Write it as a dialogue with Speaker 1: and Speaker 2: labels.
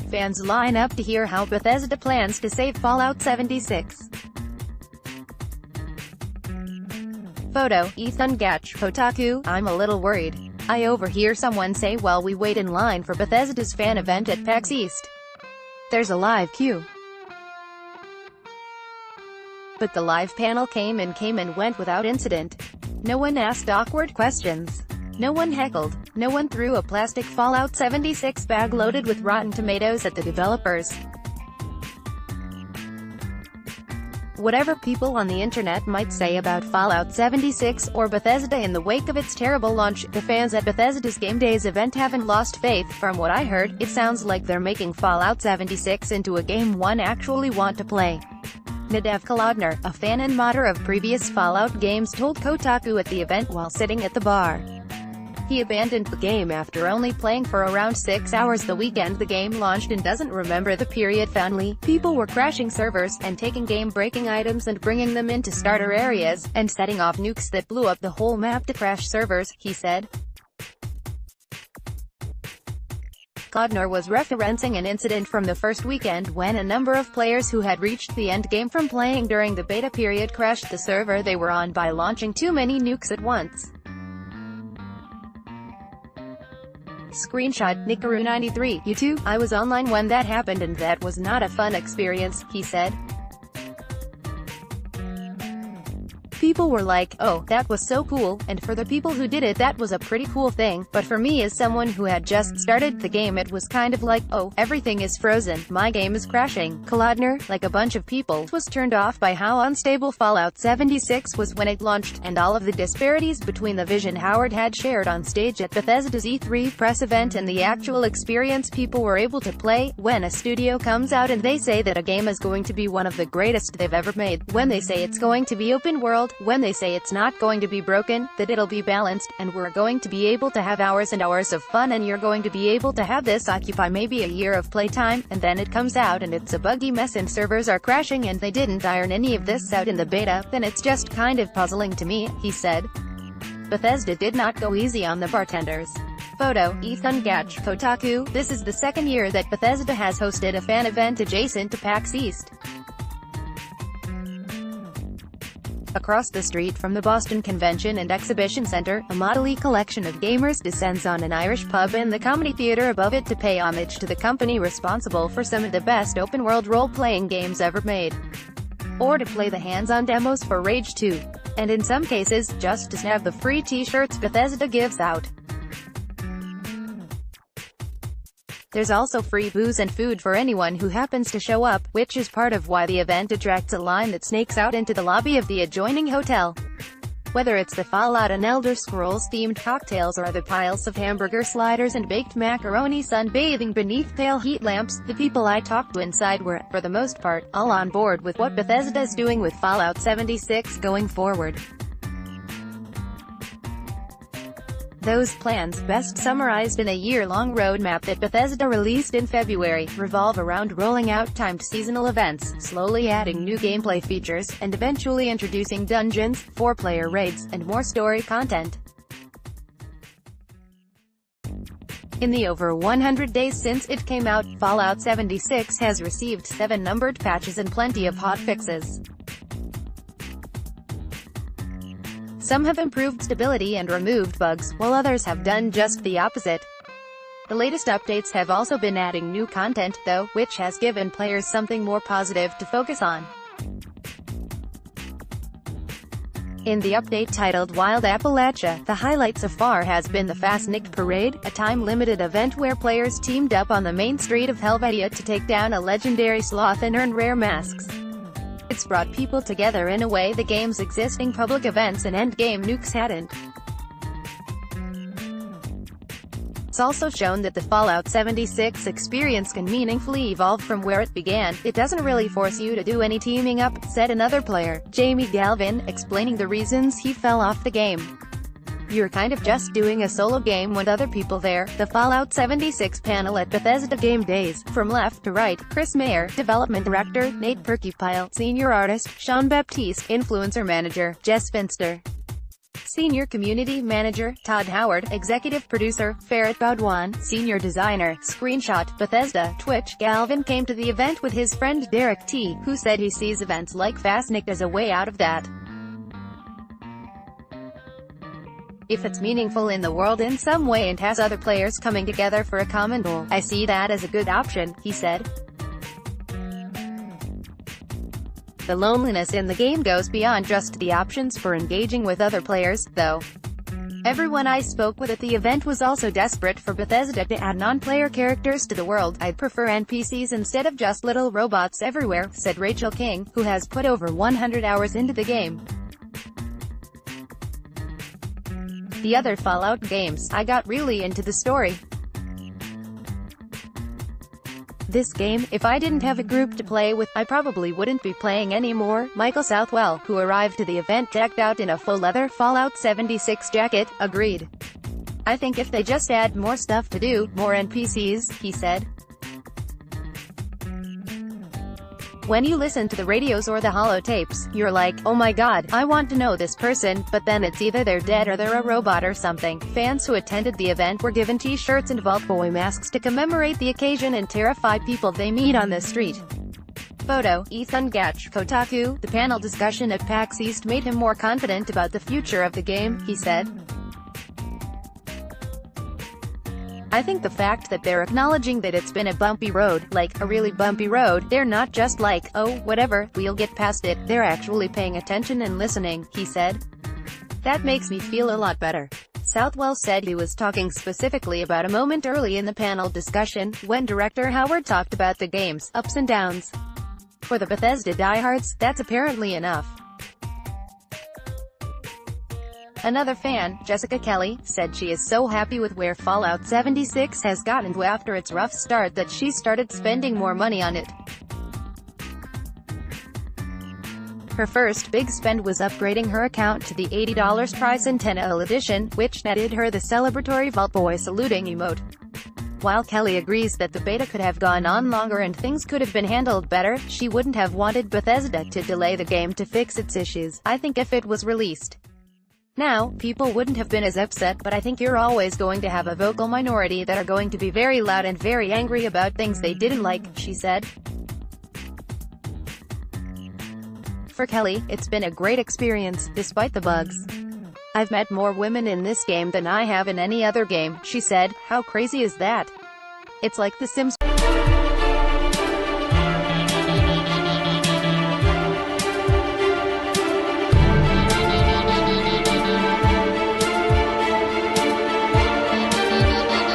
Speaker 1: fans line up to hear how Bethesda plans to save Fallout 76. Photo, Ethan Gach, Kotaku. I'm a little worried. I overhear someone say while we wait in line for Bethesda's fan event at PAX East. There's a live queue. But the live panel came and went without incident. No one asked awkward questions. No one heckled. No one threw a plastic Fallout 76 bag loaded with rotten tomatoes at the developers. Whatever people on the internet might say about Fallout 76 or Bethesda in the wake of its terrible launch, the fans at Bethesda's Game Days event haven't lost faith. From what I heard, it sounds like they're making Fallout 76 into a game one actually want to play. Nadav Kolodner, a fan and modder of previous Fallout games, told Kotaku at the event while sitting at the bar. He abandoned the game after only playing for around 6 hours the weekend the game launched and doesn't remember the period fondly. People were crashing servers, and taking game-breaking items and bringing them into starter areas, and setting off nukes that blew up the whole map to crash servers, he said. Kolodner was referencing an incident from the first weekend when a number of players who had reached the end game from playing during the beta period crashed the server they were on by launching too many nukes at once. Screenshot, Nikaru93, YouTube, I was online when that happened and that was not a fun experience, he said. People were like, oh, that was so cool, and for the people who did it that was a pretty cool thing, but for me as someone who had just started the game it was kind of like, oh, everything is frozen, my game is crashing. Kolodner, like a bunch of people, was turned off by how unstable Fallout 76 was when it launched, and all of the disparities between the vision Howard had shared on stage at Bethesda's E3 press event and the actual experience people were able to play. When a studio comes out and they say that a game is going to be one of the greatest they've ever made, when they say it's going to be open world, when they say it's not going to be broken, that it'll be balanced, and we're going to be able to have hours and hours of fun and you're going to be able to have this occupy maybe a year of playtime, and then it comes out and it's a buggy mess and servers are crashing and they didn't iron any of this out in the beta, then it's just kind of puzzling to me, he said. Bethesda did not go easy on the bartenders. Photo, Ethan Gach, Kotaku. This is the second year that Bethesda has hosted a fan event adjacent to PAX East. Across the street from the Boston Convention and Exhibition Center, a motley collection of gamers descends on an Irish pub and the Comedy Theatre above it to pay homage to the company responsible for some of the best open-world role-playing games ever made. Or to play the hands-on demos for Rage 2. And in some cases, just to snag the free t-shirts Bethesda gives out. There's also free booze and food for anyone who happens to show up, which is part of why the event attracts a line that snakes out into the lobby of the adjoining hotel. Whether it's the Fallout and Elder Scrolls-themed cocktails or the piles of hamburger sliders and baked macaroni sunbathing beneath pale heat lamps, the people I talked to inside were, for the most part, all on board with what Bethesda's doing with Fallout 76 going forward. Those plans, best summarized in a year-long roadmap that Bethesda released in February, revolve around rolling out timed seasonal events, slowly adding new gameplay features, and eventually introducing dungeons, 4-player raids, and more story content. In the over 100 days since it came out, Fallout 76 has received 7 numbered patches and plenty of hotfixes. Some have improved stability and removed bugs, while others have done just the opposite. The latest updates have also been adding new content, though, which has given players something more positive to focus on. In the update titled Wild Appalachia, the highlight so far has been the Fastnicked Parade, a time-limited event where players teamed up on the main street of Helvetia to take down a legendary sloth and earn rare masks. It's brought people together in a way the game's existing public events and endgame nukes hadn't. It's also shown that the Fallout 76 experience can meaningfully evolve from where it began. It doesn't really force you to do any teaming up, said another player, Jamie Galvin, explaining the reasons he fell off the game. You're kind of just doing a solo game with other people there. The Fallout 76 panel at Bethesda Game Days, from left to right, Chris Mayer, Development Director, Nate Perkypile, Senior Artist, Sean Baptiste, Influencer Manager, Jess Finster, Senior Community Manager, Todd Howard, Executive Producer, Ferret Baudouin, Senior Designer, Screenshot, Bethesda, Twitch. Galvin came to the event with his friend Derek T, who said he sees events like Fastnic as a way out of that. If it's meaningful in the world in some way and has other players coming together for a common goal, I see that as a good option, he said. The loneliness in the game goes beyond just the options for engaging with other players, though. Everyone I spoke with at the event was also desperate for Bethesda to add non-player characters to the world. I'd prefer NPCs instead of just little robots everywhere, said Rachel King, who has put over 100 hours into the game. The other Fallout games, I got really into the story. This game, if I didn't have a group to play with, I probably wouldn't be playing anymore. Michael Southwell, who arrived to the event decked out in a faux leather Fallout 76 jacket, agreed. I think if they just add more stuff to do, more NPCs, he said. When you listen to the radios or the holotapes, you're like, oh my god, I want to know this person, but then it's either they're dead or they're a robot or something. Fans who attended the event were given t-shirts and Vault Boy masks to commemorate the occasion and terrify people they meet on the street. Photo, Ethan Gach, Kotaku. The panel discussion at PAX East made him more confident about the future of the game, he said. I think the fact that they're acknowledging that it's been a bumpy road, like, a really bumpy road, they're not just like, oh, whatever, we'll get past it, they're actually paying attention and listening, he said. That makes me feel a lot better. Southwell said he was talking specifically about a moment early in the panel discussion, when Director Howard talked about the game's ups and downs. For the Bethesda diehards, that's apparently enough. Another fan, Jessica Kelly, said she is so happy with where Fallout 76 has gotten to after its rough start that she started spending more money on it. Her first big spend was upgrading her account to the $80 price Centennial Edition, which netted her the celebratory Vault Boy saluting emote. While Kelly agrees that the beta could have gone on longer and things could have been handled better, she wouldn't have wanted Bethesda to delay the game to fix its issues. I think if it was released now, people wouldn't have been as upset, but I think you're always going to have a vocal minority that are going to be very loud and very angry about things they didn't like, she said. For Kelly, it's been a great experience, despite the bugs. I've met more women in this game than I have in any other game, she said. How crazy is that? It's like The Sims